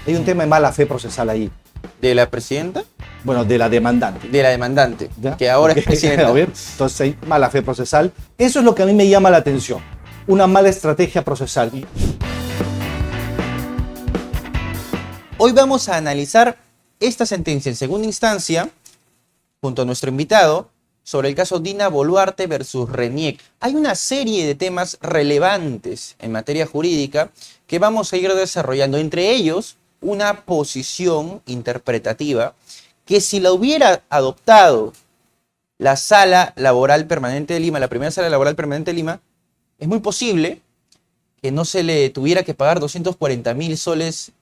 Hay un tema de mala fe procesal ahí. ¿De la presidenta? Bueno, de la demandante. De la demandante, ¿Ya? que ahora es Porque, presidenta. a ver, entonces hay mala fe procesal. Eso es lo que a mí me llama la atención. Una mala estrategia procesal. Hoy vamos a analizar esta sentencia en segunda instancia, junto a nuestro invitado, sobre el caso Dina Boluarte versus RENIEC. Hay una serie de temas relevantes en materia jurídica que vamos a ir desarrollando, entre ellos una posición interpretativa que si la hubiera adoptado la Sala Laboral Permanente de Lima, la primera Sala Laboral Permanente de Lima, es muy posible que no se le tuviera que pagar 240.000 soles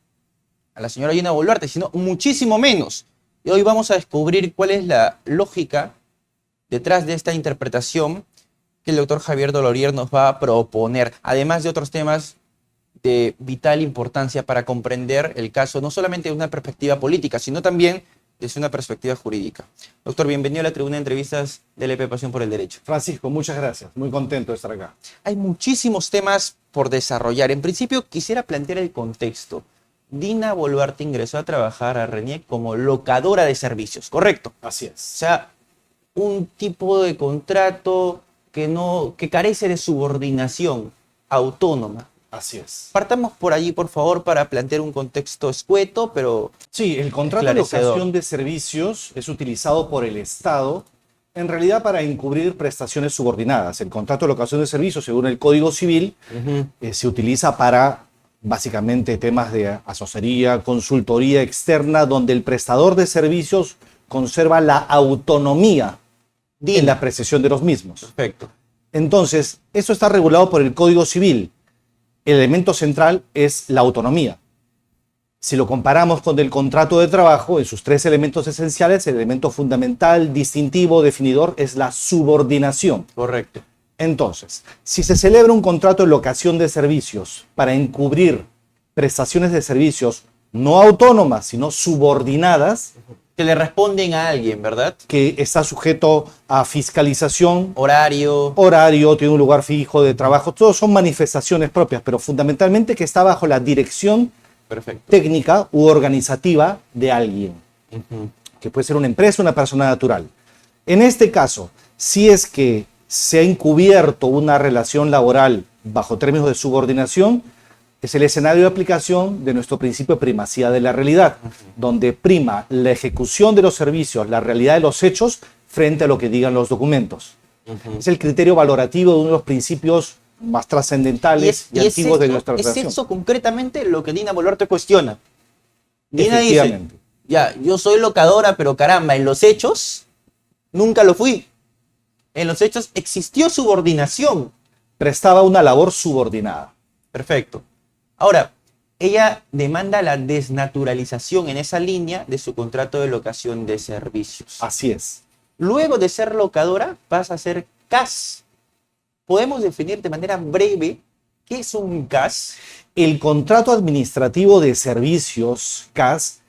a la señora Dina Boluarte, sino muchísimo menos. Y hoy vamos a descubrir cuál es la lógica detrás de esta interpretación que el doctor Javier Dolorier nos va a proponer, además de otros temas de vital importancia para comprender el caso, no solamente desde una perspectiva política, sino también desde una perspectiva jurídica. Doctor, bienvenido a la tribuna de entrevistas del EP Pasión por el Derecho. Francisco, muchas gracias. Muy contento de estar acá. Hay muchísimos temas por desarrollar. En principio, quisiera plantear el contexto. Dina Boluarte ingresó a trabajar a RENIEC como locadora de servicios, ¿correcto? Así O es. sea, un tipo de contrato que carece de subordinación autónoma. Así es. Partamos por allí, por favor, para plantear un contexto escueto, pero Sí, el contrato de esclarecedor. locación de servicios es utilizado por el Estado en realidad para encubrir prestaciones subordinadas. El contrato de locación de servicios, según el Código Civil, se utiliza para básicamente temas de asesoría, consultoría externa, donde el prestador de servicios conserva la autonomía en la apreciación de los mismos. Perfecto. Entonces, eso está regulado por el Código Civil. El elemento central es la autonomía. Si lo comparamos con el contrato de trabajo, en sus tres elementos esenciales, el elemento fundamental, distintivo, definidor, es la subordinación. Correcto. Entonces, si se celebra un contrato de locación de servicios para encubrir prestaciones de servicios no autónomas, sino subordinadas, Que le responden a alguien, ¿verdad? que está sujeto a fiscalización, Horario. horario, tiene un lugar fijo de trabajo, todos son manifestaciones propias, pero fundamentalmente que está bajo la dirección Perfecto. técnica u organizativa de alguien, que puede ser una empresa o una persona natural. En este caso, si es que se ha encubierto una relación laboral bajo términos de subordinación, es el escenario de aplicación de nuestro principio de primacía de la realidad, donde prima la ejecución de los servicios, la realidad de los hechos, frente a lo que digan los documentos. Es el criterio valorativo de uno de los principios más trascendentales y antiguos de nuestra es relación. eso concretamente lo que Dina Boluarte cuestiona. Dina dice, Efectivamente. ya, yo soy locadora, pero caramba, en los hechos nunca lo fui. En los hechos existió subordinación. Prestaba una labor subordinada. Perfecto. Ahora, ella demanda la desnaturalización en esa línea de su contrato de locación de servicios. Así es. Luego de ser locadora, pasa a ser CAS. ¿Podemos definir de manera breve qué es un CAS? El contrato administrativo de servicios, CAS,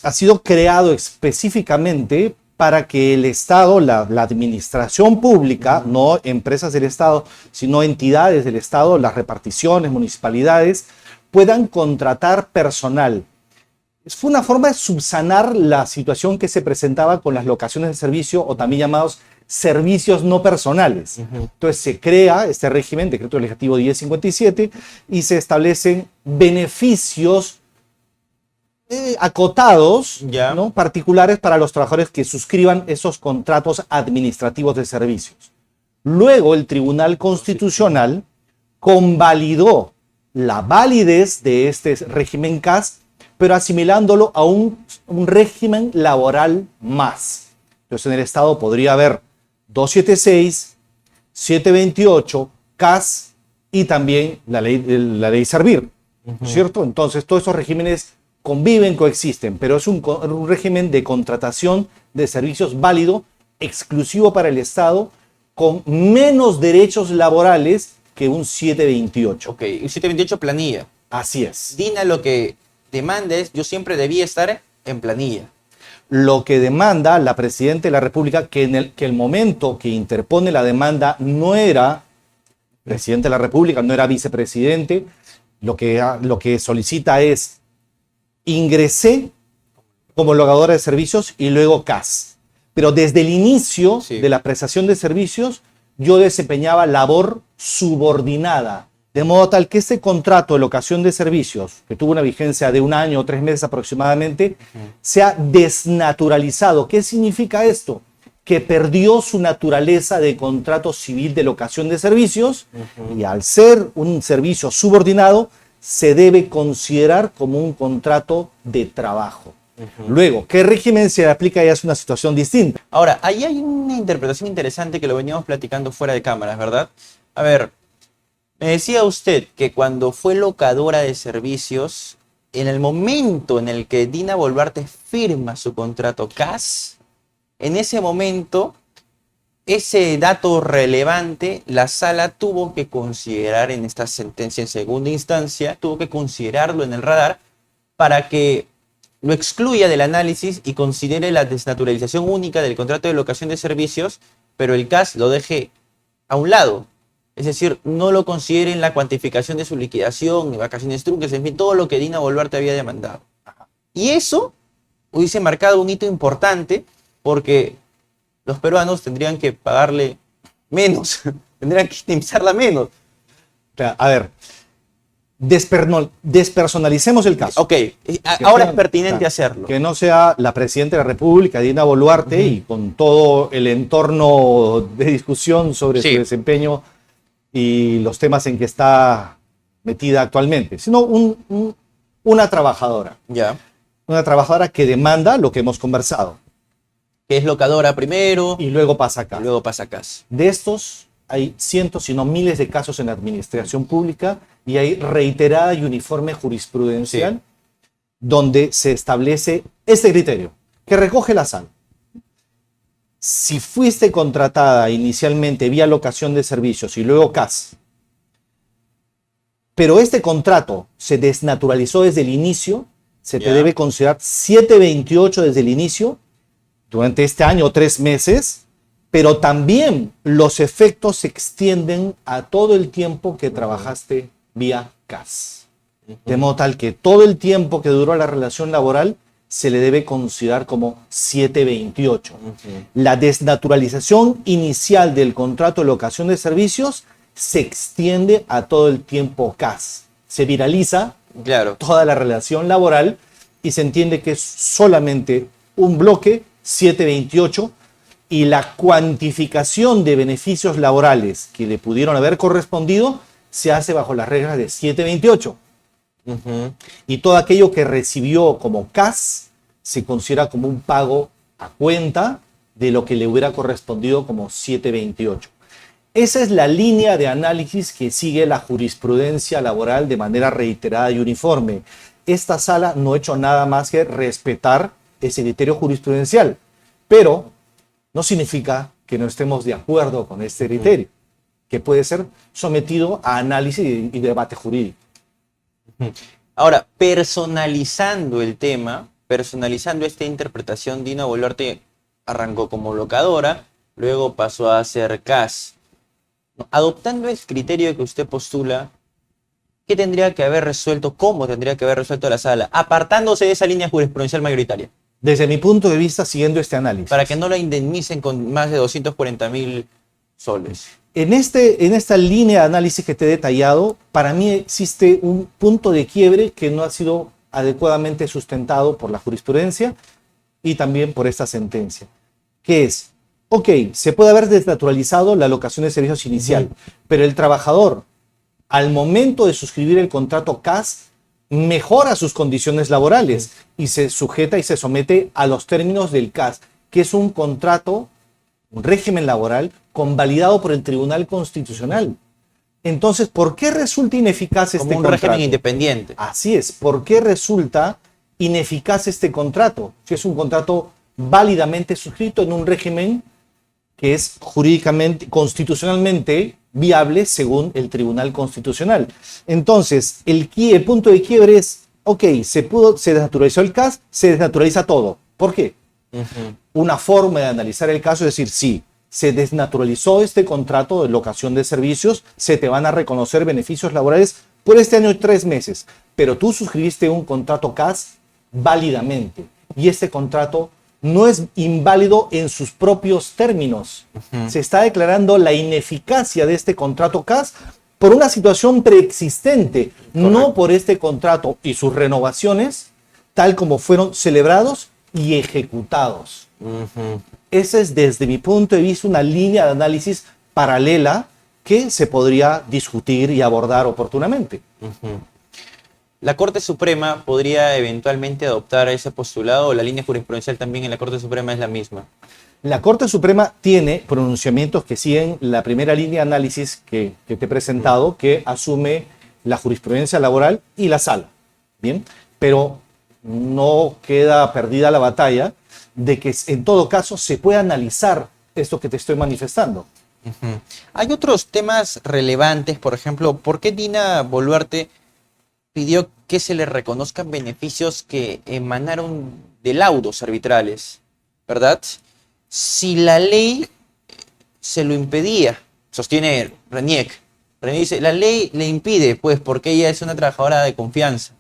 ha sido creado específicamente para que el Estado, la administración pública, no empresas del Estado, sino entidades del Estado, las reparticiones, municipalidades, puedan contratar personal. Fue una forma de subsanar la situación que se presentaba con las locaciones de servicio o también llamados servicios no personales. Entonces se crea este régimen, Decreto Legislativo 1057, y se establecen beneficios acotados, Ya. ¿no?, particulares para los trabajadores que suscriban esos contratos administrativos de servicios. Luego el Tribunal Constitucional convalidó la validez de este régimen CAS, pero asimilándolo a un régimen laboral más. Entonces en el Estado podría haber 276, 728, CAS y también la ley Servir, ¿cierto? Entonces todos esos regímenes conviven, coexisten, pero es un régimen de contratación de servicios válido, exclusivo para el Estado, con menos derechos laborales que un 728. Ok, un 728 planilla. Así es. Dina lo que demanda es, yo siempre debía estar en planilla. Lo que demanda la Presidenta de la República, que el momento que interpone la demanda no era Presidente de la República, no era vicepresidente, lo que solicita es ingresé como logadora de servicios y luego CAS. Pero desde el inicio Sí. de la prestación de servicios, yo desempeñaba labor subordinada, de modo tal que este contrato de locación de servicios, que tuvo una vigencia de 1 año o 3 meses aproximadamente, se ha desnaturalizado. ¿Qué significa esto? Que perdió su naturaleza de contrato civil de locación de servicios y al ser un servicio subordinado, se debe considerar como un contrato de trabajo. Luego, ¿qué régimen se aplica? Ya es una situación distinta. Ahora, ahí hay una interpretación interesante que lo veníamos platicando fuera de cámaras, ¿verdad? A ver, me decía usted que cuando fue locadora de servicios, en el momento en el que Dina Boluarte firma su contrato CAS, en ese momento, ese dato relevante, la sala tuvo que considerar en esta sentencia en segunda instancia, tuvo que considerarlo en el radar para que lo excluya del análisis y considere la desnaturalización única del contrato de locación de servicios, pero el CAS lo deje a un lado. Es decir, no lo considere en la cuantificación de su liquidación, ni vacaciones truncas, en fin, todo lo que Dina Boluarte había demandado. Y eso hubiese marcado un hito importante porque los peruanos tendrían que pagarle menos, tendrían que indemnizarla menos. O sea, a ver, despersonalicemos el caso. Ok, ahora es pertinente hacerlo. Que no sea la Presidenta de la República, Dina Boluarte, y con todo el entorno de discusión sobre su desempeño y los temas en que está metida actualmente, sino una trabajadora. Ya. Una trabajadora que demanda lo que hemos conversado. Que es locadora primero Y luego pasa acá. y luego pasa CAS. De estos hay cientos, si no miles de casos en la administración pública y hay reiterada y uniforme jurisprudencial donde se establece este criterio que recoge la sala. Si fuiste contratada inicialmente vía locación de servicios y luego CAS, pero este contrato se desnaturalizó desde el inicio, se te debe considerar 728 desde el inicio, durante este año o 3 meses, pero también los efectos se extienden a todo el tiempo que trabajaste vía CAS. De modo tal que todo el tiempo que duró la relación laboral se le debe considerar como 728. La desnaturalización inicial del contrato de locación de servicios se extiende a todo el tiempo CAS. Se viraliza toda la relación laboral y se entiende que es solamente un bloque 728 y la cuantificación de beneficios laborales que le pudieron haber correspondido se hace bajo las reglas de 728. Y todo aquello que recibió como CAS se considera como un pago a cuenta de lo que le hubiera correspondido como 728. Esa es la línea de análisis que sigue la jurisprudencia laboral de manera reiterada y uniforme. Esta sala no ha hecho nada más que respetar ese criterio jurisprudencial, pero no significa que no estemos de acuerdo con este criterio, que puede ser sometido a análisis y debate jurídico. Ahora, personalizando el tema, personalizando esta interpretación, Dina Boluarte arrancó como locadora, luego pasó a ser CAS. Adoptando el criterio que usted postula, ¿qué tendría que haber resuelto? ¿Cómo tendría que haber resuelto la sala? Apartándose de esa línea jurisprudencial mayoritaria. Desde mi punto de vista, siguiendo este análisis. Para que no la indemnicen con más de 240.000 soles. En esta línea de análisis que te he detallado, para mí existe un punto de quiebre que no ha sido adecuadamente sustentado por la jurisprudencia y también por esta sentencia, que es, ok, se puede haber desnaturalizado la locación de servicios inicial, pero el trabajador, al momento de suscribir el contrato CAS, mejora sus condiciones laborales y se sujeta y se somete a los términos del CAS, que es un contrato, un régimen laboral convalidado por el Tribunal Constitucional. Entonces, ¿por qué resulta ineficaz este contrato? Como un régimen independiente. Así es. ¿Por qué resulta ineficaz este contrato? Si es un contrato válidamente suscrito en un régimen que es jurídicamente, constitucionalmente viable según el Tribunal Constitucional. Entonces, el punto de quiebre es, ok, se desnaturalizó el CAS, se desnaturaliza todo. ¿Por qué? Una forma de analizar el caso es decir, sí, se desnaturalizó este contrato de locación de servicios, se te van a reconocer beneficios laborales por este año y 3 meses, pero tú suscribiste un contrato CAS válidamente. Y este contrato no es inválido en sus propios términos. Se está declarando la ineficacia de este contrato CAS por una situación preexistente, no por este contrato y sus renovaciones, tal como fueron celebrados y ejecutados. Esa es, desde mi punto de vista, una línea de análisis paralela que se podría discutir y abordar oportunamente. ¿La Corte Suprema podría eventualmente adoptar ese postulado o la línea jurisprudencial también en la Corte Suprema es la misma? La Corte Suprema tiene pronunciamientos que siguen la primera línea de análisis que te he presentado, que asume la jurisprudencia laboral y la sala. Bien, pero no queda perdida la batalla de que en todo caso se puede analizar esto que te estoy manifestando. Hay otros temas relevantes, por ejemplo, ¿por qué Dina Boluarte pidió que se le reconozcan beneficios que emanaron de laudos arbitrales, ¿verdad? Si la ley se lo impedía, sostiene Reniec. Reniec dice, la ley le impide, pues, porque ella es una trabajadora de confianza.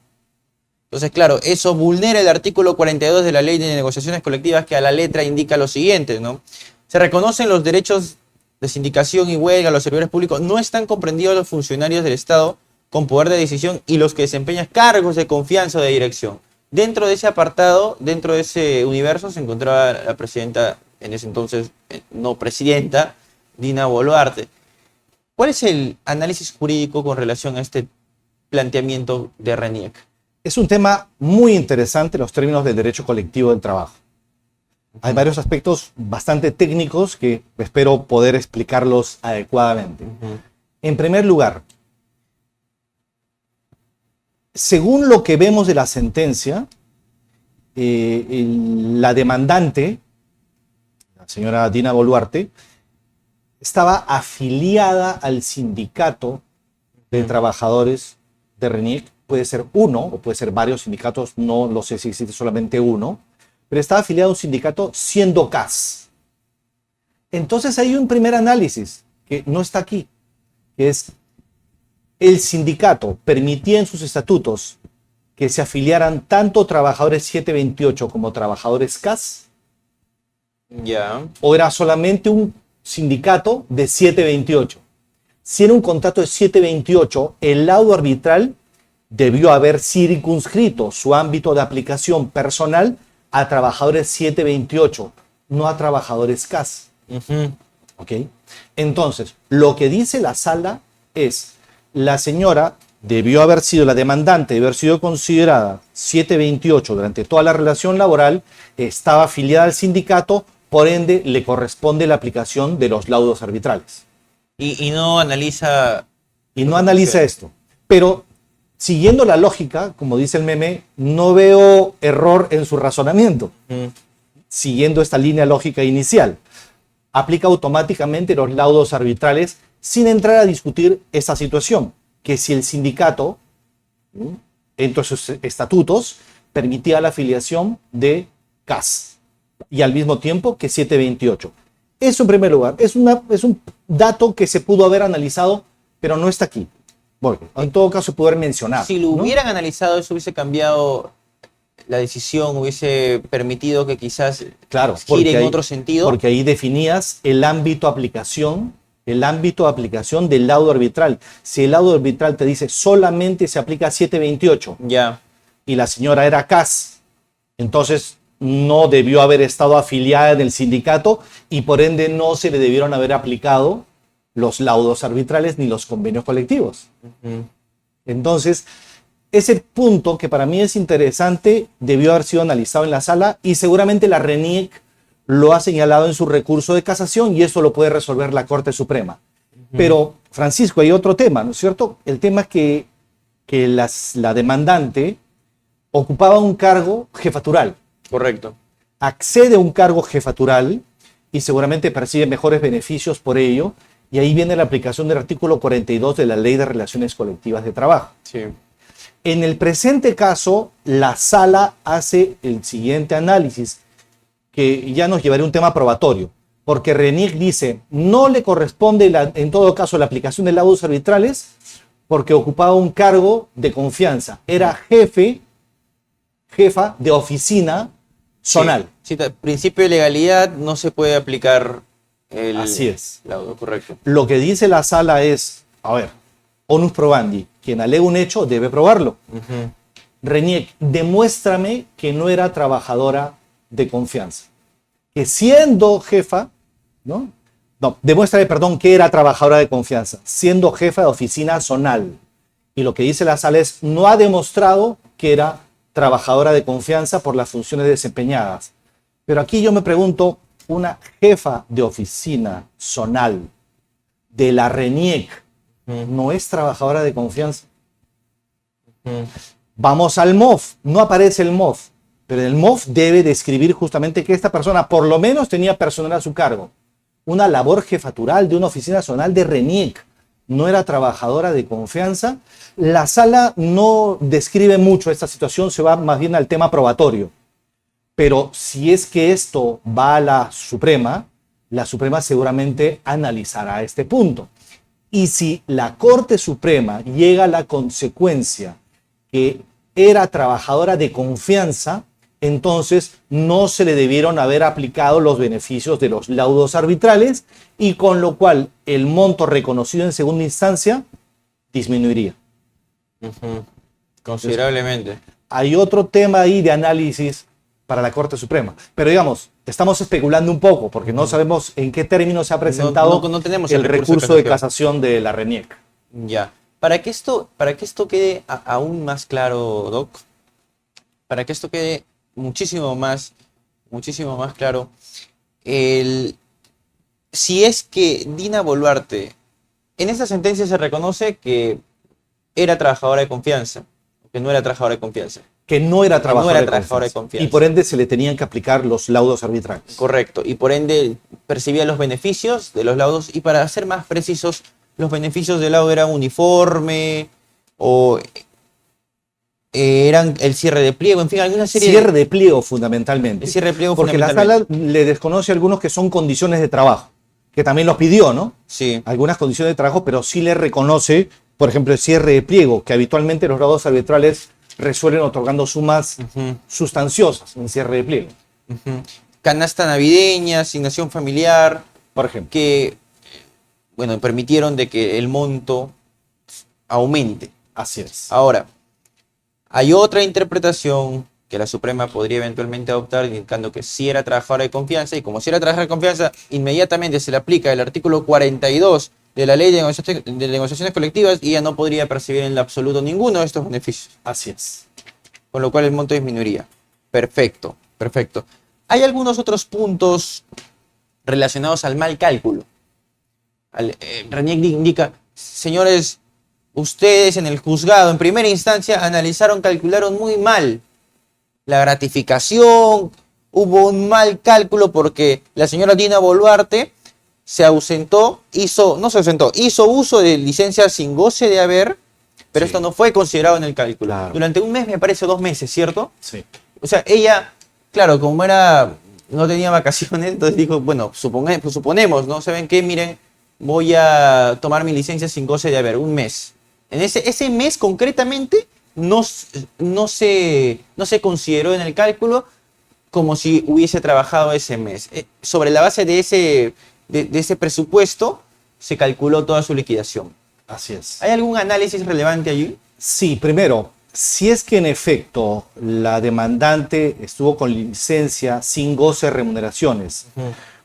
Entonces, claro, eso vulnera el artículo 42 de la Ley de Negociaciones Colectivas, que a la letra indica lo siguiente, ¿no? Se reconocen los derechos de sindicación y huelga a los servidores públicos. No están comprendidos los funcionarios del Estado con poder de decisión y los que desempeñan cargos de confianza o de dirección. Dentro de ese apartado, dentro de ese universo, se encontraba la presidenta, en ese entonces no presidenta, Dina Boluarte. ¿Cuál es el análisis jurídico con relación a este planteamiento de Reniec? Es un tema muy interesante, los términos del derecho colectivo del trabajo. Hay varios aspectos bastante técnicos que espero poder explicarlos adecuadamente. En primer lugar, según lo que vemos de la sentencia, la demandante, la señora Dina Boluarte, estaba afiliada al sindicato de trabajadores de Reniec. Puede ser uno o puede ser varios sindicatos, no lo sé si existe solamente uno, pero estaba afiliado a un sindicato siendo CAS. Entonces hay un primer análisis que no está aquí, que es: el sindicato permitía en sus estatutos que se afiliaran tanto trabajadores 728 como trabajadores CAS, Ya. o era solamente un sindicato de 728. Si era un contrato de 728, el laudo arbitral debió haber circunscrito su ámbito de aplicación personal a trabajadores 728, no a trabajadores CAS. ¿Ok? Entonces, lo que dice la sala es: la señora debió haber sido la demandante, debió haber sido considerada 728 durante toda la relación laboral, estaba afiliada al sindicato, por ende le corresponde la aplicación de los laudos arbitrales. Y no analiza... Y no analiza esto. Pero siguiendo la lógica, como dice el meme, no veo error en su razonamiento. Siguiendo esta línea lógica inicial, aplica automáticamente los laudos arbitrales sin entrar a discutir esta situación, que si el sindicato, entre sus estatutos, permitía la afiliación de CAS y al mismo tiempo que 728. Eso en primer lugar, es un dato que se pudo haber analizado, pero no está aquí. Bueno, en todo caso se pudo haber mencionado. Si lo ¿no? hubieran analizado, eso hubiese cambiado la decisión, hubiese permitido que quizás Claro, gire en ahí, otro sentido. porque ahí definías el ámbito de aplicación del laudo arbitral. Si el laudo arbitral te dice solamente se aplica 728 Ya. y la señora era CAS, entonces no debió haber estado afiliada en el sindicato y por ende no se le debieron haber aplicado los laudos arbitrales ni los convenios colectivos. Entonces, ese punto que para mí es interesante debió haber sido analizado en la sala y seguramente la RENIEC lo ha señalado en su recurso de casación y eso lo puede resolver la Corte Suprema. Pero, Francisco, hay otro tema, ¿no es cierto? El tema es que la demandante ocupaba un cargo jefatural. Correcto. Accede a un cargo jefatural y seguramente percibe mejores beneficios por ello. Y ahí viene la aplicación del artículo 42 de la Ley de Relaciones Colectivas de Trabajo. Sí. En el presente caso, la sala hace el siguiente análisis, que ya nos llevaría a un tema probatorio, porque Reniec dice, no le corresponde en todo caso la aplicación de laudos arbitrales porque ocupaba un cargo de confianza, era jefe jefa de oficina zonal. Sí, principio de legalidad no se puede aplicar el Así es. laudo, correcto. Lo que dice la sala es, a ver, onus probandi, quien alega un hecho debe probarlo. Ujú. Reniec, demuéstrame que no era trabajadora de confianza. Que siendo jefa, ¿no? No, demuéstrame, perdón, que era trabajadora de confianza, siendo jefa de oficina zonal. Y lo que dice la sala es, no ha demostrado que era trabajadora de confianza por las funciones desempeñadas. Pero aquí yo me pregunto, una jefa de oficina zonal de la RENIEC no es trabajadora de confianza. Vamos al MOF, no aparece el MOF, pero el MOF debe describir justamente que esta persona por lo menos tenía personal a su cargo. Una labor jefatural de una oficina zonal de RENIEC, no era trabajadora de confianza. La sala no describe mucho esta situación, se va más bien al tema probatorio. Pero si es que esto va a la Suprema seguramente analizará este punto. Y si la Corte Suprema llega a la consecuencia que era trabajadora de confianza, entonces no se le debieron haber aplicado los beneficios de los laudos arbitrales y con lo cual el monto reconocido en segunda instancia disminuiría. Considerablemente. Hay otro tema ahí de análisis para la Corte Suprema, pero digamos, estamos especulando un poco porque no sabemos en qué términos se ha presentado no tenemos el recurso de casación de la RENIEC. Ya. Para que esto quede aún más claro, Doc, para que esto quede muchísimo más claro, si es que Dina Boluarte, en esta sentencia se reconoce que era trabajadora de confianza, que no era trabajadora de confianza. Que no era trabajadora, de confianza. Y por ende se le tenían que aplicar los laudos arbitrales. Correcto. Y por ende percibía los beneficios de los laudos. Y para ser más precisos, los beneficios del laudo eran uniforme o eran el cierre de pliego, en fin, alguna serie Cierre de pliego fundamentalmente. El cierre de pliego porque la sala le desconoce algunos que son condiciones de trabajo, que también los pidió, ¿no? Sí. Algunas condiciones de trabajo, pero sí le reconoce, por ejemplo, el cierre de pliego, que habitualmente los laudos arbitrales resuelven otorgando sumas sustanciosas en cierre de pliego. Canasta navideña, asignación familiar, por ejemplo. Que, bueno, permitieron de que el monto aumente. Así es. Ahora, hay otra interpretación que la Suprema podría eventualmente adoptar, indicando que sí era trabajadora de confianza, y como si era trabajadora de confianza, inmediatamente se le aplica el artículo 42 de la Ley de Negociaciones Colectivas y ya no podría percibir en lo absoluto ninguno de estos beneficios. Así es. Con lo cual el monto disminuiría. Perfecto, perfecto. Hay algunos otros puntos relacionados al mal cálculo. Reniec indica, señores, ustedes en el juzgado, en primera instancia, calcularon muy mal la gratificación, hubo un mal cálculo porque la señora Dina Boluarte se ausentó, hizo uso de licencia sin goce de haber, pero esto no fue considerado en el cálculo. Claro. Durante un mes, me parece 2 meses, ¿cierto? Sí. O sea, ella, claro, como no tenía vacaciones, entonces dijo, bueno, suponemos, ¿no? ¿Saben qué? Miren, voy a tomar mi licencia sin goce de haber, un mes. En ese mes concretamente no se consideró en el cálculo como si hubiese trabajado ese mes. Sobre la base de ese presupuesto se calculó toda su liquidación. Así es. ¿Hay algún análisis relevante allí? Sí, primero, si es que en efecto la demandante estuvo con licencia sin goce de remuneraciones,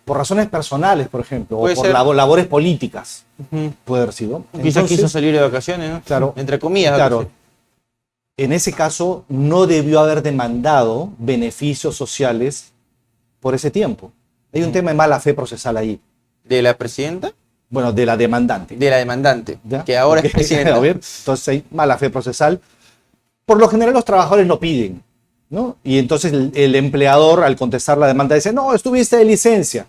por razones personales, por ejemplo, o por labores políticas, puede haber sido. Quizás quiso salir de vacaciones, ¿no? Claro. Entre comillas. Claro. En ese caso, no debió haber demandado beneficios sociales por ese tiempo. Hay un tema de mala fe procesal ahí. ¿De la presidenta? Bueno, de la demandante. De la demandante, ¿Ya? que ahora es presidenta. Entonces hay mala fe procesal. Por lo general los trabajadores lo piden, ¿no? Y entonces el empleador, al contestar la demanda, dice, no, estuviste de licencia.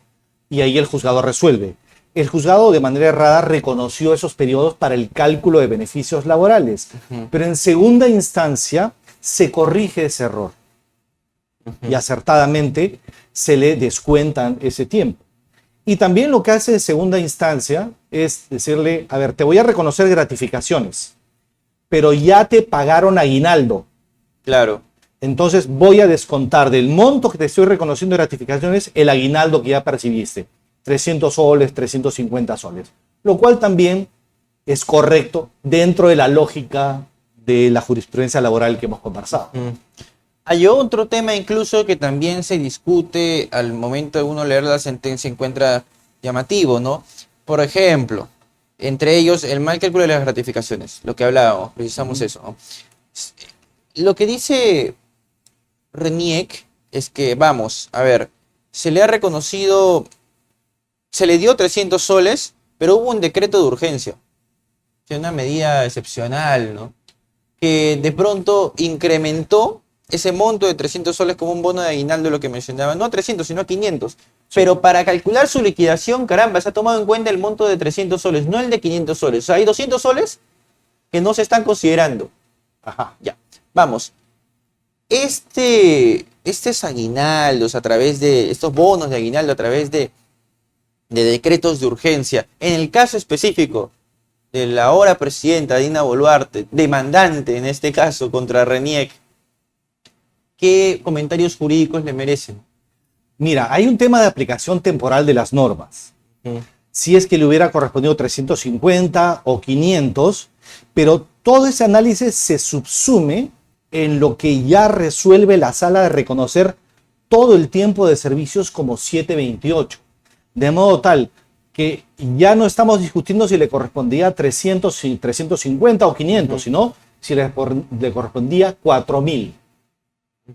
Y ahí el juzgado resuelve. El juzgado de manera errada reconoció esos periodos para el cálculo de beneficios laborales. Pero en segunda instancia se corrige ese error. Y acertadamente se le descuentan ese tiempo. Y también lo que hace en segunda instancia es decirle, a ver, te voy a reconocer gratificaciones, pero ya te pagaron aguinaldo. Claro. Entonces voy a descontar del monto que te estoy reconociendo de gratificaciones el aguinaldo que ya percibiste. 300 soles, 350 soles. Lo cual también es correcto dentro de la lógica de la jurisprudencia laboral que hemos conversado. Hay otro tema incluso que también se discute al momento de uno leer la sentencia, encuentra llamativo, ¿no? Por ejemplo, entre ellos el mal cálculo de las gratificaciones, lo que hablábamos, precisamos eso, ¿no? Lo que dice Reniec es que, vamos, a ver, se le ha reconocido, se le dio 300 soles, pero hubo un decreto de urgencia, que es una medida excepcional, ¿no? Que de pronto incrementó ese monto de 300 soles como un bono de aguinaldo, lo que mencionaba, no a 300, sino a 500. Sí. Pero para calcular su liquidación, caramba, se ha tomado en cuenta el monto de 300 soles, no el de 500 soles. O sea, hay 200 soles que no se están considerando. Ajá. Ya, vamos. Estos aguinaldos a través de, estos bonos de aguinaldo a través de decretos de urgencia, en el caso específico de la ahora presidenta Dina Boluarte, demandante en este caso contra Reniec, ¿qué comentarios jurídicos le merecen? Mira, hay un tema de aplicación temporal de las normas. Si es que le hubiera correspondido 350 o 500, pero todo ese análisis se subsume en lo que ya resuelve la sala de reconocer todo el tiempo de servicios como 728. De modo tal que ya no estamos discutiendo si le correspondía 300, 350 o 500, sino si le correspondía 4.000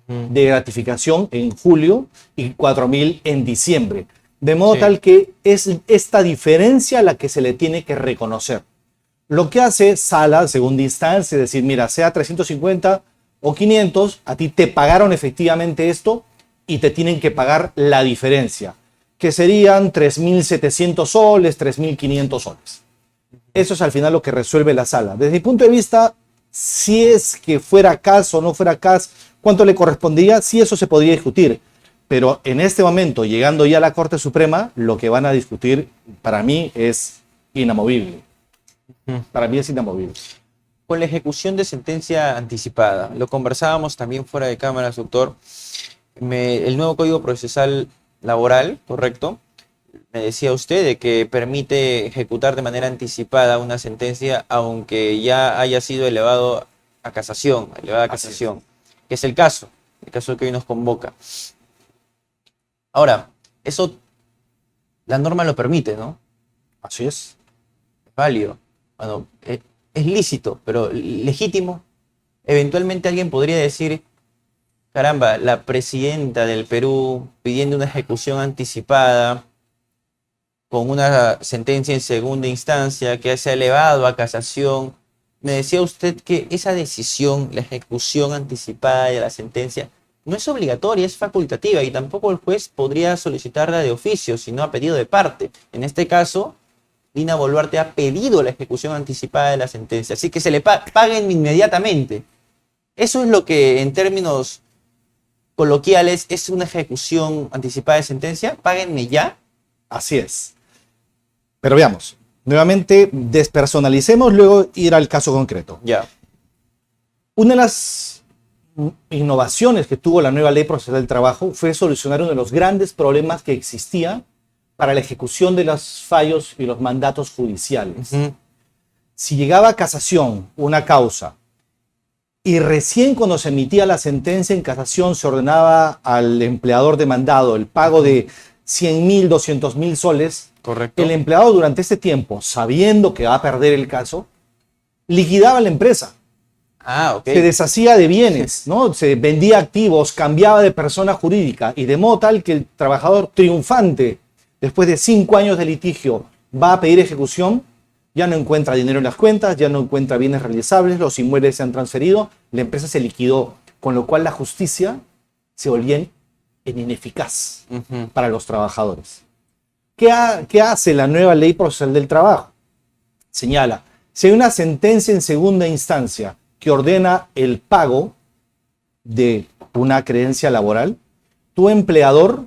de gratificación en julio y 4.000 en diciembre. De modo tal que es esta diferencia la que se le tiene que reconocer. Lo que hace sala, segunda instancia, es decir, mira, sea 350 o 500, a ti te pagaron efectivamente esto y te tienen que pagar la diferencia, que serían 3.700 soles, 3.500 soles. Eso es al final lo que resuelve la sala. Desde mi punto de vista, si es que fuera CAS o no fuera CAS, ¿cuánto le correspondía? Sí, eso se podría discutir. Pero en este momento, llegando ya a la Corte Suprema, lo que van a discutir para mí es inamovible. Para mí es inamovible. Con la ejecución de sentencia anticipada, lo conversábamos también fuera de cámaras, doctor, el nuevo Código Procesal Laboral, ¿correcto? Me decía usted de que permite ejecutar de manera anticipada una sentencia aunque ya haya sido elevada a casación, que es el caso que hoy nos convoca. Ahora, eso la norma lo permite, ¿no? Así es. Es válido. Bueno, es lícito, pero legítimo. Eventualmente alguien podría decir, caramba, la presidenta del Perú pidiendo una ejecución anticipada con una sentencia en segunda instancia que se ha elevado a casación. Me decía usted que esa decisión, la ejecución anticipada de la sentencia, no es obligatoria, es facultativa y tampoco el juez podría solicitarla de oficio, sino a pedido de parte. En este caso, Dina Boluarte ha pedido la ejecución anticipada de la sentencia, así que se le paguen inmediatamente. Eso es lo que en términos coloquiales es una ejecución anticipada de sentencia. Páguenme ya. Así es. Pero veamos, nuevamente despersonalicemos, luego ir al caso concreto. Ya. Una de las innovaciones que tuvo la nueva Ley Procesal del Trabajo fue solucionar uno de los grandes problemas que existía para la ejecución de los fallos y los mandatos judiciales. Si llegaba a casación una causa y recién cuando se emitía la sentencia en casación se ordenaba al empleador demandado el pago de 100.000, 200.000 soles, correcto, el empleado durante este tiempo, sabiendo que va a perder el caso, liquidaba la empresa. Se deshacía de bienes, ¿no? Se vendía activos, cambiaba de persona jurídica y de modo tal que el trabajador triunfante, después de 5 años de litigio, va a pedir ejecución, ya no encuentra dinero en las cuentas, ya no encuentra bienes realizables, los inmuebles se han transferido, la empresa se liquidó, con lo cual la justicia se volvía en ineficaz para los trabajadores. ¿Qué hace la nueva Ley Procesal del Trabajo? Señala, si hay una sentencia en segunda instancia que ordena el pago de una creencia laboral, tu empleador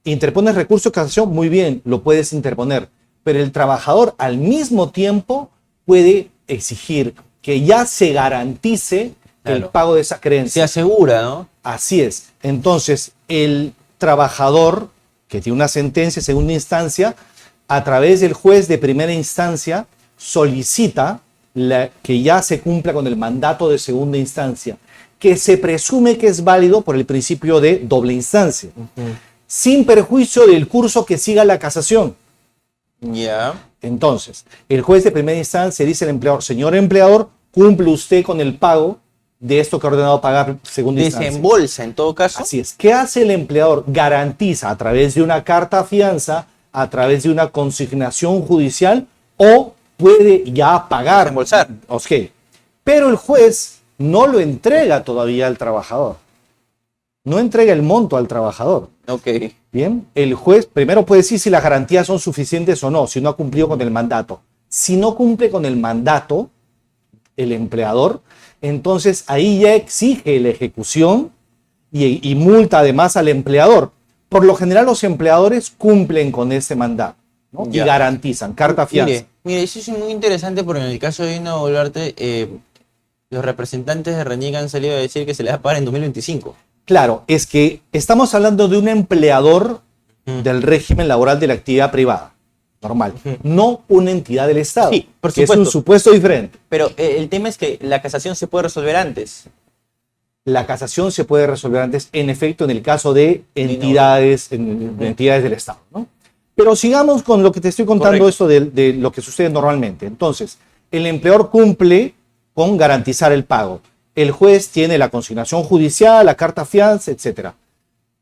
interpones recurso de casación, muy bien, lo puedes interponer, pero el trabajador al mismo tiempo puede exigir que ya se garantice el Claro. pago de esa Se creencia. asegura, ¿no? Así es. Entonces, el trabajador que tiene una sentencia de segunda instancia, a través del juez de primera instancia, solicita que ya se cumpla con el mandato de segunda instancia, que se presume que es válido por el principio de doble instancia, sin perjuicio del curso que siga la casación. Ya. Entonces, el juez de primera instancia dice al empleador: señor empleador, cumple usted con el pago de esto que ha ordenado pagar segunda instancia. Desembolsa, en todo caso. Así es. ¿Qué hace el empleador? Garantiza a través de una carta fianza, a través de una consignación judicial, o puede ya pagar. Desembolsar. Ok. Pero el juez no lo entrega todavía al trabajador. No entrega el monto al trabajador. Ok. Bien, el juez primero puede decir si las garantías son suficientes o no, si no ha cumplido con el mandato. Si no cumple con el mandato, el empleador, entonces ahí ya exige la ejecución y multa además al empleador. Por lo general los empleadores cumplen con ese mandato, ¿no? Y Ya. garantizan, carta fianza. Mire, eso es muy interesante porque en el caso de Dina Boluarte, los representantes de RENIEC han salido a decir que se les va a pagar en 2025. Claro, es que estamos hablando de un empleador del régimen laboral de la actividad privada, normal, no una entidad del Estado, Sí, por que es un supuesto. supuesto diferente. Pero el tema es que la casación se puede resolver antes. La casación se puede resolver antes, en efecto, en el caso de entidades, de entidades del Estado, ¿no? Pero sigamos con lo que te estoy contando, Correcto. esto de lo que sucede normalmente. Entonces, el empleador cumple con garantizar el pago. El juez tiene la consignación judicial, la carta fianza, etc.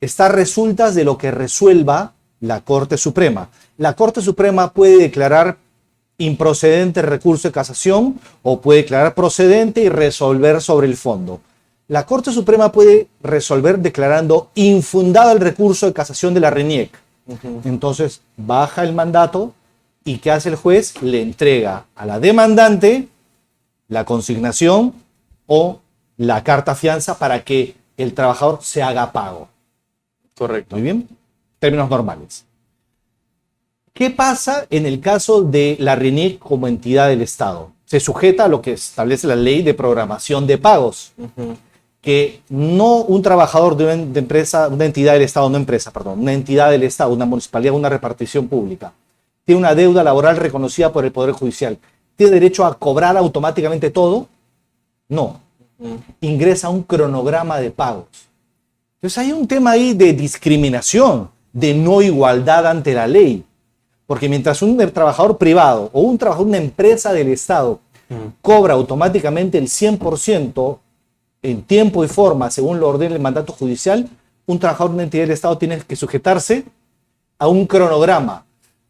Está a resultas de lo que resuelva la Corte Suprema. La Corte Suprema puede declarar improcedente el recurso de casación o puede declarar procedente y resolver sobre el fondo. La Corte Suprema puede resolver declarando infundado el recurso de casación de la RENIEC. Entonces baja el mandato y ¿qué hace el juez? Le entrega a la demandante la consignación o la carta fianza para que el trabajador se haga pago. Correcto. Muy bien, términos normales. ¿Qué pasa en el caso de la RENIEC como entidad del Estado? Se sujeta a lo que establece la ley de programación de pagos, que no un trabajador de una empresa, una entidad del Estado, no empresa, perdón, una entidad del Estado, una municipalidad, una repartición pública, tiene una deuda laboral reconocida por el Poder Judicial, ¿tiene derecho a cobrar automáticamente todo? No. Ingresa un cronograma de pagos. Entonces hay un tema ahí de discriminación, de no igualdad ante la ley. Porque mientras un trabajador privado o un trabajador de una empresa del Estado cobra automáticamente el 100% en tiempo y forma, según lo ordena el mandato judicial, un trabajador de una entidad del Estado tiene que sujetarse a un cronograma.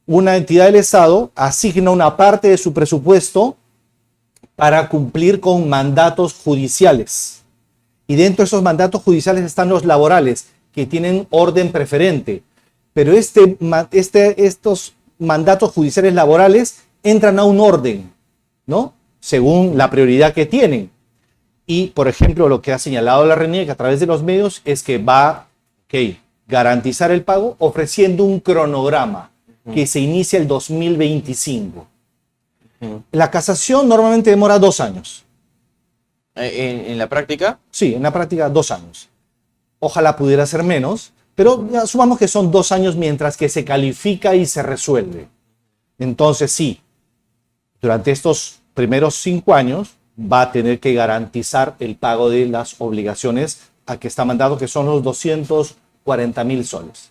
Una entidad del Estado asigna una parte de su presupuesto para cumplir con mandatos judiciales. Y dentro de esos mandatos judiciales están los laborales, que tienen orden preferente. Pero estos mandatos judiciales laborales entran a un orden, ¿no? Según la prioridad que tienen. Y, por ejemplo, lo que ha señalado la RENIEC a través de los medios es que va a garantizar el pago ofreciendo un cronograma que se inicia el 2025. La casación normalmente demora 2 años. ¿En la práctica? Sí, en la práctica 2 años. Ojalá pudiera ser menos, pero asumamos que son 2 años mientras que se califica y se resuelve. Entonces sí, durante estos primeros 5 años va a tener que garantizar el pago de las obligaciones a que está mandado, que son los 240.000 soles.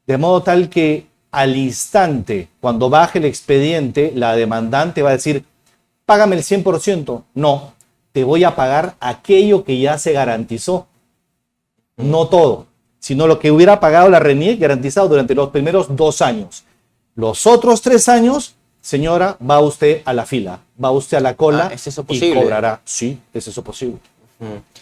De modo tal que al instante, cuando baje el expediente, la demandante va a decir: págame el 100%. No, te voy a pagar aquello que ya se garantizó. No todo, sino lo que hubiera pagado la RENIEC garantizado durante los primeros 2 años. Los otros 3 años, señora, va usted a la fila, va usted a la cola ¿Es eso y posible? cobrará. Sí, es eso posible.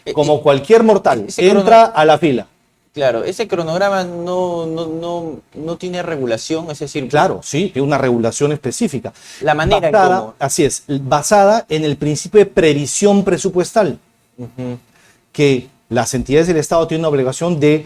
Eh, Como cualquier mortal, ese entra a la fila. Claro, ese cronograma no tiene regulación, es decir, Claro, sí, tiene una regulación específica. la manera en Basada, cómo. así es, basada en el principio de previsión presupuestal, que las entidades del Estado tienen una obligación de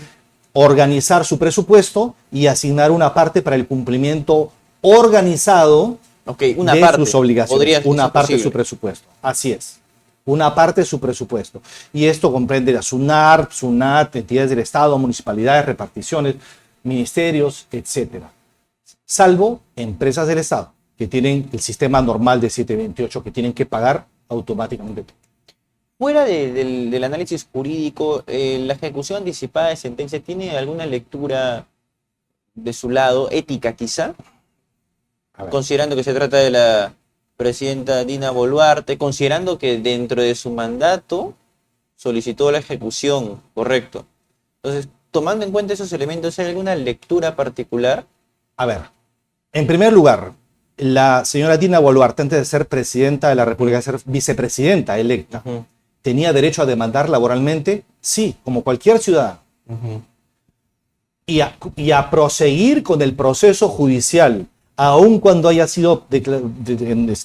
organizar su presupuesto y asignar una parte para el cumplimiento organizado Ok, una de parte. sus obligaciones, podría una ser parte de su posible. presupuesto. Así es. una parte de su presupuesto. Y esto comprende la SUNAT, entidades del Estado, municipalidades, reparticiones, ministerios, etcétera. Salvo empresas del Estado, que tienen el sistema normal de 728, que tienen que pagar automáticamente. Fuera del análisis jurídico, ¿la ejecución anticipada de sentencia tiene alguna lectura de su lado, ética quizá? Considerando que se trata de la presidenta Dina Boluarte, considerando que dentro de su mandato solicitó la ejecución, correcto. Entonces, tomando en cuenta esos elementos, ¿hay alguna lectura particular? A ver, en primer lugar, la señora Dina Boluarte, antes de ser presidenta de la República, de ser vicepresidenta electa, ¿tenía derecho a demandar laboralmente? Sí, como cualquier ciudadano. Y a proseguir con el proceso judicial, aun cuando haya sido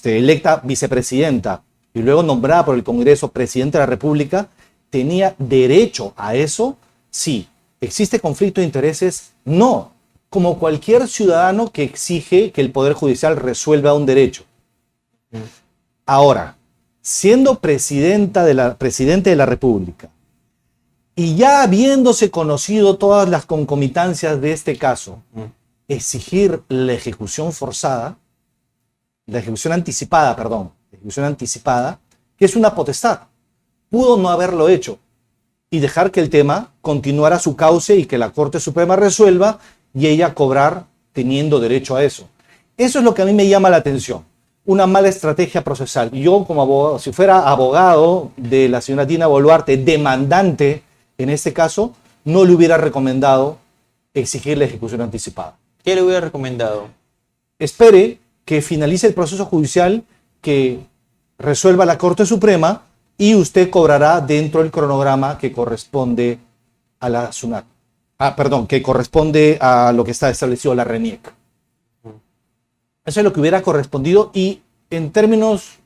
electa vicepresidenta y luego nombrada por el Congreso presidenta de la República, ¿tenía derecho a eso? Sí. ¿Existe conflicto de intereses? No. Como cualquier ciudadano que exige que el Poder Judicial resuelva un derecho. Ahora, siendo presidente de la República y ya habiéndose conocido todas las concomitancias de este caso, exigir la ejecución forzada, la ejecución anticipada, que es una potestad, pudo no haberlo hecho y dejar que el tema continuara su cauce y que la Corte Suprema resuelva y ella cobrar teniendo derecho a eso. Eso es lo que a mí me llama la atención. Una mala estrategia procesal. Yo, como abogado, si fuera abogado de la señora Dina Boluarte, demandante en este caso, no le hubiera recomendado exigir la ejecución anticipada. ¿Qué le hubiera recomendado? Espere que finalice el proceso judicial, que resuelva la Corte Suprema y usted cobrará dentro del cronograma que corresponde a la SUNAT. Que corresponde a lo que está establecido la RENIEC. Eso es lo que hubiera correspondido y en términos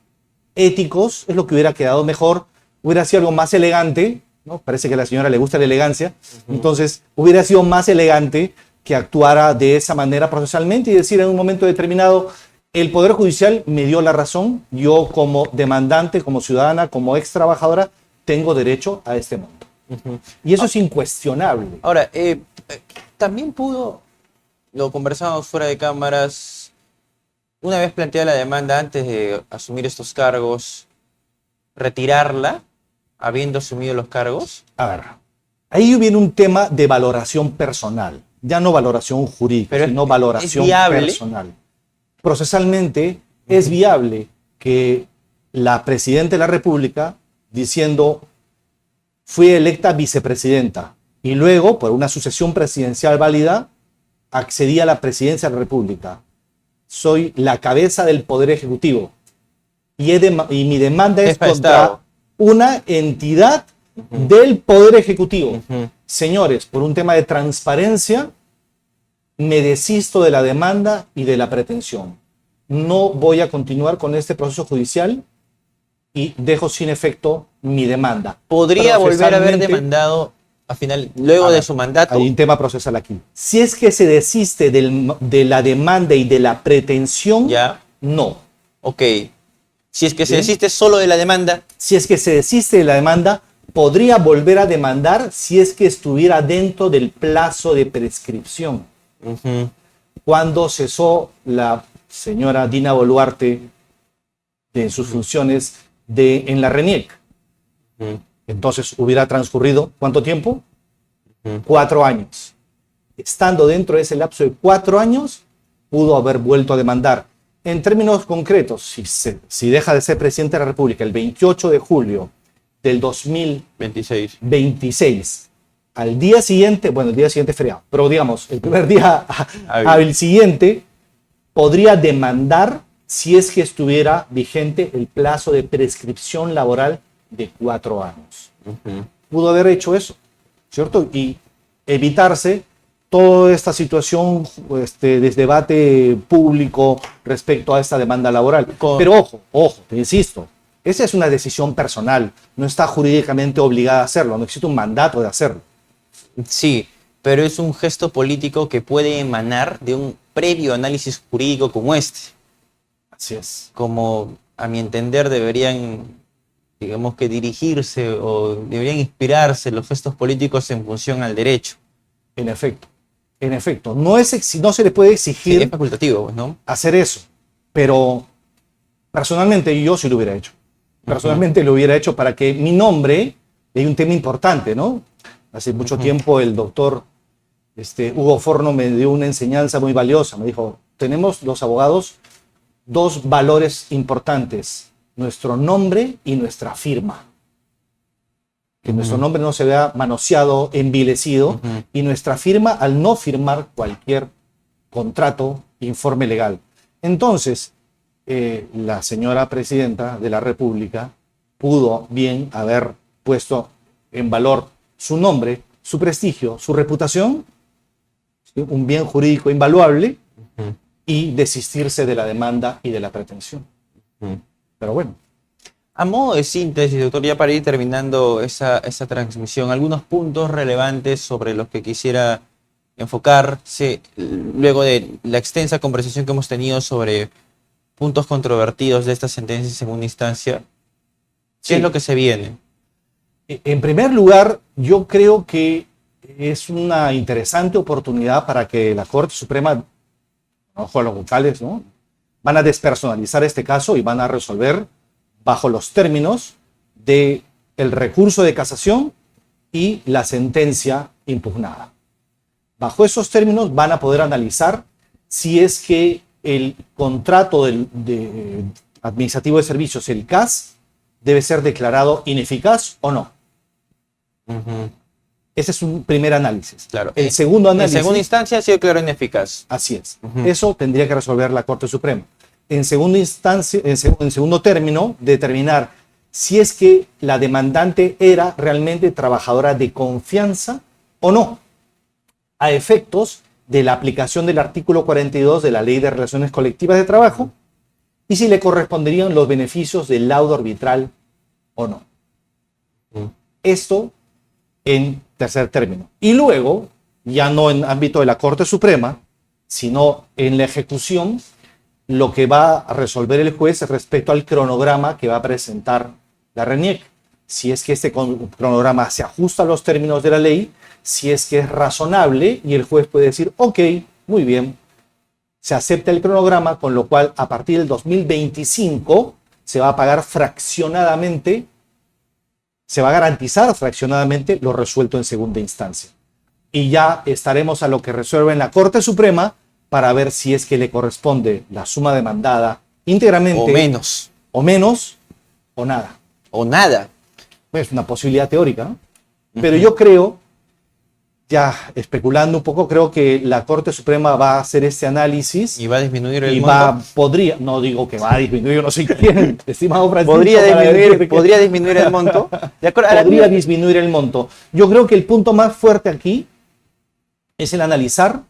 éticos es lo que hubiera quedado mejor. Hubiera sido algo más elegante, ¿no? Parece que a la señora le gusta la elegancia. Entonces hubiera sido más elegante que actuara de esa manera procesalmente y decir en un momento determinado, el Poder Judicial me dio la razón, yo como demandante, como ciudadana, como ex trabajadora, tengo derecho a este monto. Y eso es incuestionable. Ahora, también pudo, lo conversamos fuera de cámaras, una vez planteada la demanda antes de asumir estos cargos, retirarla, habiendo asumido los cargos. A ver, ahí viene un tema de valoración personal, ya no valoración jurídica, sino valoración personal. Procesalmente es viable que la presidenta de la República, diciendo fui electa vicepresidenta y luego, por una sucesión presidencial válida, accedí a la presidencia de la República. Soy la cabeza del Poder Ejecutivo y mi demanda es contra una entidad del Poder Ejecutivo. Señores, por un tema de transparencia, me desisto de la demanda y de la pretensión. No voy a continuar con este proceso judicial y dejo sin efecto mi demanda. ¿Podría volver a haber demandado al final, luego de su mandato? Hay un tema procesal aquí. Si es que se desiste de la demanda y de la pretensión, ya. No. Ok. Si es que se desiste solo de la demanda. Si es que se desiste de la demanda, podría volver a demandar si es que estuviera dentro del plazo de prescripción. Cuando cesó la señora Dina Boluarte de sus funciones en la RENIEC. Entonces hubiera transcurrido, ¿cuánto tiempo? 4 años. Estando dentro de ese lapso de 4 años, pudo haber vuelto a demandar. En términos concretos, si deja de ser presidente de la República el 28 de julio del 2026, al día siguiente, bueno, el día siguiente es feriado, pero digamos, el primer día al siguiente, podría demandar si es que estuviera vigente el plazo de prescripción laboral de 4 años. Pudo haber hecho eso, ¿cierto? Y evitarse toda esta situación de debate público respecto a esta demanda laboral. Pero ojo, te insisto, esa es una decisión personal, no está jurídicamente obligada a hacerlo, no existe un mandato de hacerlo. Sí, pero es un gesto político que puede emanar de un previo análisis jurídico como este. Así es. Como, a mi entender, deberían digamos que dirigirse o deberían inspirarse los gestos políticos en función al derecho. En efecto, no se le puede Sí, exigir es facultativo, pues, ¿no? hacer eso, pero personalmente yo sí lo hubiera hecho. Personalmente lo hubiera hecho para que mi nombre, hay un tema importante, ¿no? Hace mucho tiempo el doctor Hugo Forno me dio una enseñanza muy valiosa. Me dijo, tenemos los abogados dos valores importantes, nuestro nombre y nuestra firma. Que nuestro nombre no se vea manoseado, envilecido, y nuestra firma al no firmar cualquier contrato, informe legal. Entonces, la señora presidenta de la República pudo bien haber puesto en valor su nombre, su prestigio, su reputación, ¿sí? Un bien jurídico invaluable, y desistirse de la demanda y de la pretensión. Pero bueno. A modo de síntesis, doctor, ya para ir terminando esa transmisión, algunos puntos relevantes sobre los que quisiera enfocarse luego de la extensa conversación que hemos tenido sobre puntos controvertidos de esta sentencia en segunda instancia. ¿Qué Sí. es lo que se viene? En primer lugar, yo creo que es una interesante oportunidad para que la Corte Suprema, ojo a los vocales, ¿no? Van a despersonalizar este caso y van a resolver bajo los términos del recurso de casación y la sentencia impugnada. Bajo esos términos van a poder analizar si es que el contrato administrativo de servicios, el CAS, debe ser declarado ineficaz o no. Ese es un primer análisis. Claro. El segundo análisis... En segunda instancia ha sido claro ineficaz. Así es. Eso tendría que resolver la Corte Suprema. En segunda instancia, en segundo término, determinar si es que la demandante era realmente trabajadora de confianza o no, a efectos de la aplicación del artículo 42 de la Ley de Relaciones Colectivas de Trabajo, y si le corresponderían los beneficios del laudo arbitral o no. Esto en tercer término. Y luego, ya no en ámbito de la Corte Suprema, sino en la ejecución, lo que va a resolver el juez respecto al cronograma que va a presentar la RENIEC. Si es que este cronograma se ajusta a los términos de la ley, si es que es razonable, y el juez puede decir, ok, muy bien, se acepta el cronograma, con lo cual a partir del 2025 se va a pagar fraccionadamente, se va a garantizar fraccionadamente lo resuelto en segunda instancia. Y ya estaremos a lo que resuelve en la Corte Suprema para ver si es que le corresponde la suma demandada íntegramente. O menos, o nada. O nada. Es una posibilidad teórica, ¿no? Pero yo creo, ya especulando un poco, creo que la Corte Suprema va a hacer este análisis. ¿Y va a disminuir el y monto? no digo que va a disminuir, yo no sé quién, estimado Francisco. ¿Podría disminuir el monto? Podría disminuir el monto. Yo creo que el punto más fuerte aquí es el analizar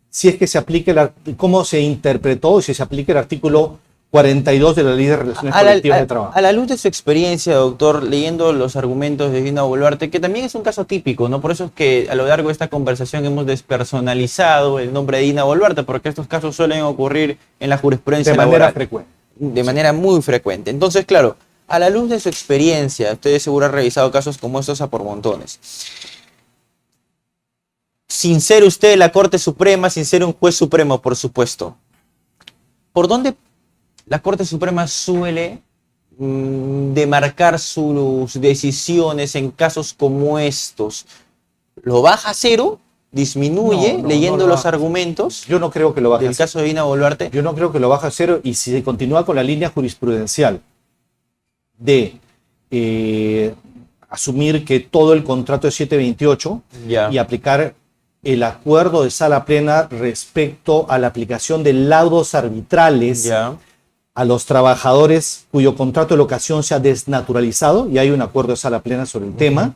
si es que se aplique, cómo se interpretó y si se aplica el artículo 42 de la Ley de Relaciones Colectivas de Trabajo. A la luz de su experiencia, doctor, leyendo los argumentos de Dina Boluarte, que también es un caso típico, ¿no? Por eso es que a lo largo de esta conversación hemos despersonalizado el nombre de Dina Boluarte, porque estos casos suelen ocurrir en la jurisprudencia de manera frecuente. De manera muy frecuente. Entonces, claro, a la luz de su experiencia, usted seguro ha revisado casos como estos a por montones. Sin ser usted la Corte Suprema, sin ser un juez supremo, por supuesto, ¿por dónde la Corte Suprema suele demarcar sus decisiones en casos como estos? ¿Lo baja a cero? ¿Disminuye leyendo los argumentos? Yo no creo que lo baje a del cero. caso de Dina Boluarte. Yo no creo que lo baje a cero, y si se continúa con la línea jurisprudencial de asumir que todo el contrato es 728 y aplicar el acuerdo de sala plena respecto a la aplicación de laudos arbitrales a los trabajadores cuyo contrato de locación se ha desnaturalizado, y hay un acuerdo de sala plena sobre el tema,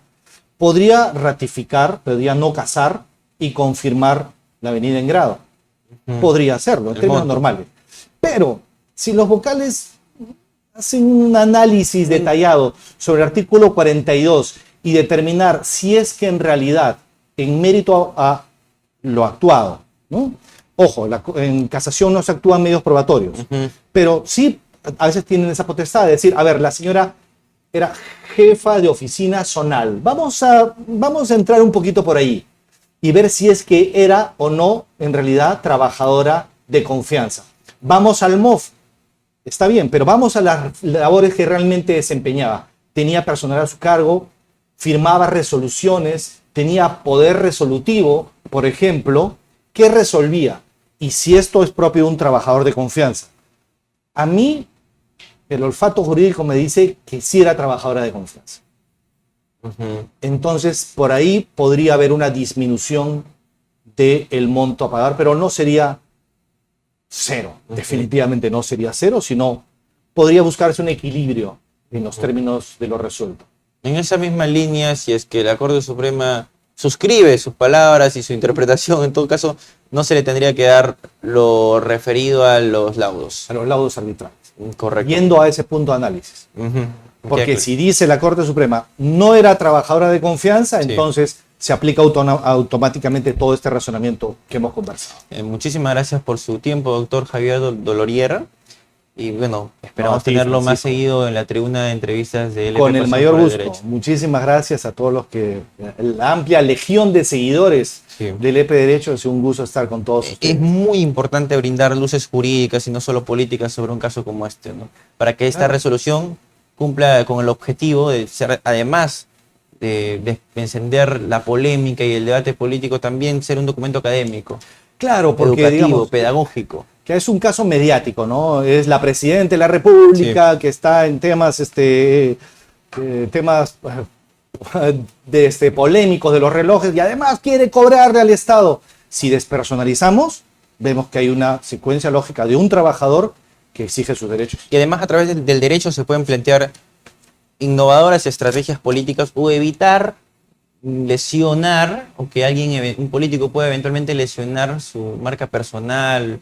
podría ratificar, podría no casar y confirmar la venida en grado. Podría hacerlo, en términos normales. Pero si los vocales hacen un análisis detallado sobre el artículo 42 y determinar si es que en realidad, en mérito a lo actuado, ¿no? Ojo, en casación no se actúan medios probatorios, pero sí a veces tienen esa potestad de decir, a ver, la señora era jefa de oficina zonal. Vamos a entrar un poquito por ahí y ver si es que era o no en realidad trabajadora de confianza. Vamos al MOF, está bien, pero vamos a las labores que realmente desempeñaba. Tenía personal a su cargo, firmaba resoluciones, tenía poder resolutivo, por ejemplo. ¿Qué resolvía? Y si esto es propio de un trabajador de confianza. A mí, el olfato jurídico me dice que sí era trabajadora de confianza. Entonces, por ahí podría haber una disminución del monto a pagar, pero no sería cero. Definitivamente no sería cero, sino podría buscarse un equilibrio en los términos de lo resuelto. En esa misma línea, si es que la Corte Suprema suscribe sus palabras y su interpretación, en todo caso, no se le tendría que dar lo referido a los laudos. A los laudos arbitrales. Correcto. Yendo a ese punto de análisis. Porque si dice la Corte Suprema no era trabajadora de confianza, sí, entonces se aplica automáticamente todo este razonamiento que hemos conversado. Muchísimas gracias por su tiempo, doctor Javier Doloriera. Y bueno, esperamos tenerlo más seguido en la tribuna de entrevistas de LP. Con el mayor gusto. Muchísimas gracias a todos los que, la amplia legión de seguidores del EP Derecho. Es un gusto estar con todos ustedes. Es muy importante brindar luces jurídicas y no solo políticas sobre un caso como este, ¿no? Para que esta resolución cumpla con el objetivo de ser, además de encender la polémica y el debate político, también ser un documento académico. Claro, porque educativo, digamos, pedagógico. Que es un caso mediático, ¿no? Es la Presidenta de la República que está en temas, polémicos de los relojes y además quiere cobrarle al Estado. Si despersonalizamos, vemos que hay una secuencia lógica de un trabajador que exige sus derechos. Y además a través del derecho se pueden plantear innovadoras estrategias políticas o evitar lesionar, o que un político pueda eventualmente lesionar su marca personal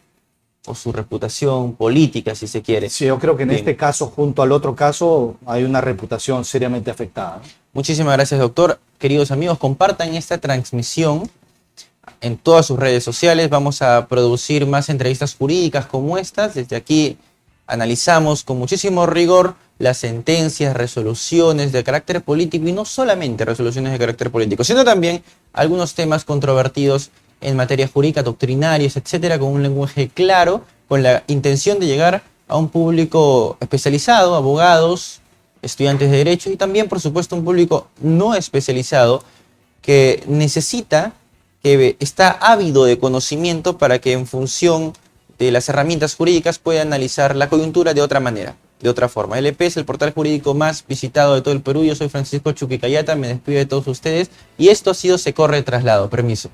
o su reputación política, si se quiere. Sí, yo creo que en este caso, junto al otro caso, hay una reputación seriamente afectada. Muchísimas gracias, doctor. Queridos amigos, compartan esta transmisión en todas sus redes sociales. Vamos a producir más entrevistas jurídicas como estas. Desde aquí analizamos con muchísimo rigor las sentencias, resoluciones de carácter político, y no solamente resoluciones de carácter político, sino también algunos temas controvertidos en materia jurídica, doctrinarios, etcétera, con un lenguaje claro, con la intención de llegar a un público especializado, abogados, estudiantes de derecho, y también, por supuesto, un público no especializado que necesita, que está ávido de conocimiento para que en función de las herramientas jurídicas pueda analizar la coyuntura de otra manera, de otra forma. LP es el portal jurídico más visitado de todo el Perú. Yo soy Francisco Chuquicayata, me despido de todos ustedes y esto ha sido Se Corre Traslado. Permiso.